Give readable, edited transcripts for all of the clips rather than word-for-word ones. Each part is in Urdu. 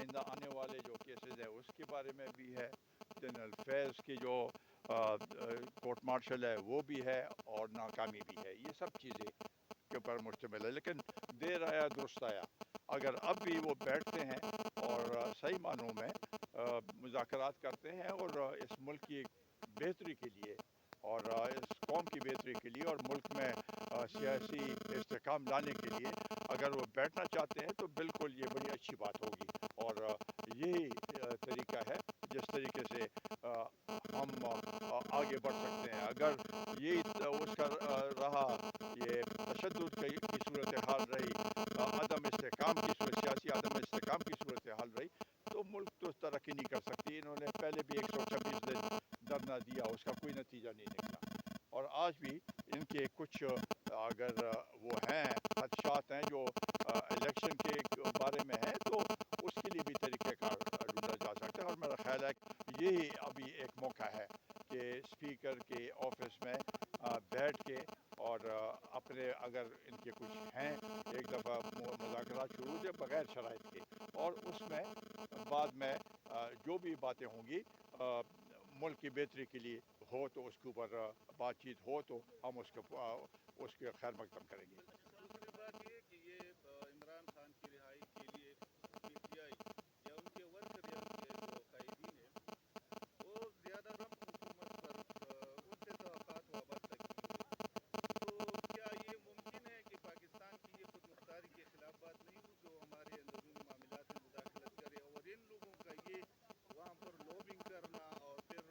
آئندہ آنے والے جو کیسز ہیں اس کے بارے میں بھی ہے، جنرل فیض کی جو کورٹ مارشل ہے وہ بھی ہے، اور ناکامی بھی ہے. یہ سب چیزیں کے اوپر مشتمل ہے. لیکن دیر آیا درست آیا. اگر اب بھی وہ بیٹھتے ہیں اور صحیح معنوں میں مذاکرات کرتے ہیں اور اس ملک کی بہتری کے لیے اور اس قوم کی بہتری کے لیے اور ملک میں سیاسی استحکام لانے کے لیے اگر وہ بیٹھنا چاہتے ہیں تو بالکل یہ بڑی اچھی بات ہوگی. اور یہی طریقہ ہے جس طریقے سے ہم آگے بڑھ سکتے ہیں. اگر یہ اس کا رہا، یہ تشدد کی صورتحال رہی، عدم استحکام کی سیاسی عدم استحکام کی صورتحال رہی، تو ملک تو ترقی نہیں کر سکتی. انہوں نے پہلے بھی 126 دن دھرنا دیا، اس کا کوئی نتیجہ نہیں نکلا. اور آج بھی ان کے کچھ اگر وہ ہیں خدشات ہیں جو الیکشن کے بارے میں ہیں، تو اس کے لیے بھی طریقہ کار ڈھونڈا جا سکتا ہے. اور میرا خیال ہے کہ یہی ابھی ایک موقع ہے کہ اسپیکر کے آفس میں بیٹھ کے اور اپنے اگر ان کے کچھ ہیں ایک دفعہ مذاکرات شروع دے بغیر شرائط کے، اور اس میں بعد میں جو بھی باتیں ہوں گی ملک کی بہتری کے لیے ہو تو اس کے اوپر بات چیت ہو تو ہم اس کے خیر مقدم کریں گے. دوسری بات یہ کہ یہ عمران خان کی رہائی کے لیے پی ٹی آئی یا ان کے ورکر یا ان کے جو قائدین ہیں وہ زیادہ تر حکومت پر ان سے توقعات وابستہ کی ہوئی. تو کیا یہ ممکن ہے کہ پاکستان کی یہ خود مختاری کے خلاف بات نہیں ہو جو ہمارے اندرونی معاملات میں مداخلت کرے، اور ان لوگوں کا یہ وہاں پر لوبنگ کرنا اور پھر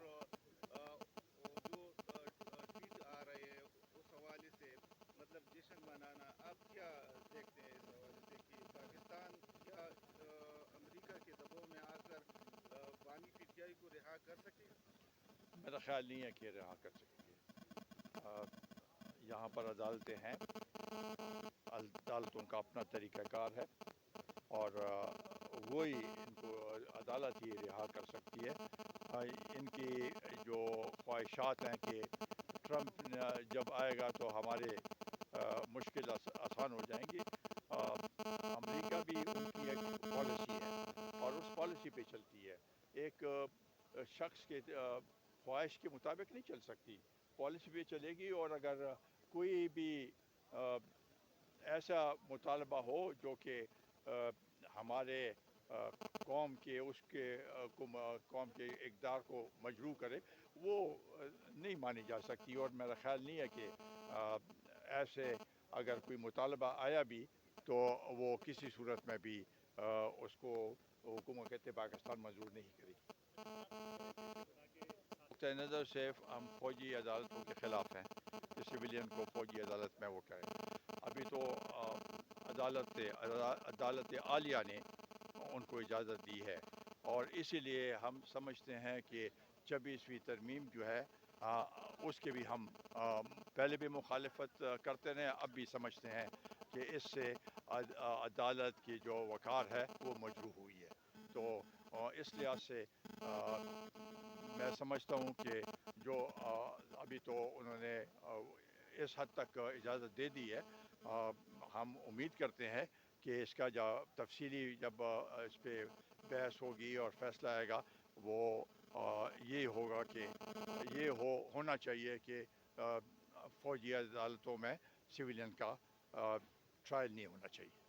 جو ٹویٹ آ رہے ہیں اس حوالے سے مطلب جشن منانا، آپ کیا دیکھتے ہیں اس حوالے سے کہ پاکستان کیا امریکہ کے دباؤ میں آ کر بانی پی ٹی آئی کو رہا کر سکے گا؟ میرا خیال نہیں ہے کہ رہا کر سکیں گے. یہاں پر عدالتیں ہیں، عدالتوں کا اپنا طریقہ کار ہے، اور وہی ان کو عدالت ہی رہا کر سکتی ہے. ان کی جو خواہشات ہیں کہ ٹرمپ جب آئے گا تو ہمارے مشکل آسان ہو جائیں گی. امریکہ بھی ان کی ایک پالیسی ہے اور اس پالیسی پہ چلتی ہے. ایک شخص کے خواہش کے مطابق نہیں چل سکتی، پالیسی پہ چلے گی. اور اگر کوئی بھی ایسا مطالبہ ہو جو کہ ہمارے قوم کے قوم کے اقدار کو مجروح کرے، وہ نہیں مانی جا سکتی. اور میرا خیال نہیں ہے کہ ایسے اگر کوئی مطالبہ آیا بھی تو وہ کسی صورت میں بھی اس کو حکومت پاکستان منظور نہیں کرے گی. نقطۂ نظر صرف ہم فوجی عدالتوں کے خلاف ہیں کہ سویلین کو فوجی عدالت میں وہ کریں. ابھی تو عدالت عالیہ نے ان کو اجازت دی ہے، اور اسی لیے ہم سمجھتے ہیں کہ 26ویں ترمیم جو ہے اس کے بھی ہم پہلے بھی مخالفت کرتے رہے، اب بھی سمجھتے ہیں کہ اس سے عدالت کی جو وقار ہے وہ مجروح ہوئی ہے. تو اس لحاظ سے میں سمجھتا ہوں کہ جو ابھی تو انہوں نے اس حد تک اجازت دے دی ہے، ہم امید کرتے ہیں کہ اس کا تفصیلی جب اس پہ بحث ہوگی اور فیصلہ آئے گا وہ یہ ہوگا کہ یہ ہونا چاہیے کہ فوجی عدالتوں میں سویلین کا ٹرائل نہیں ہونا چاہیے.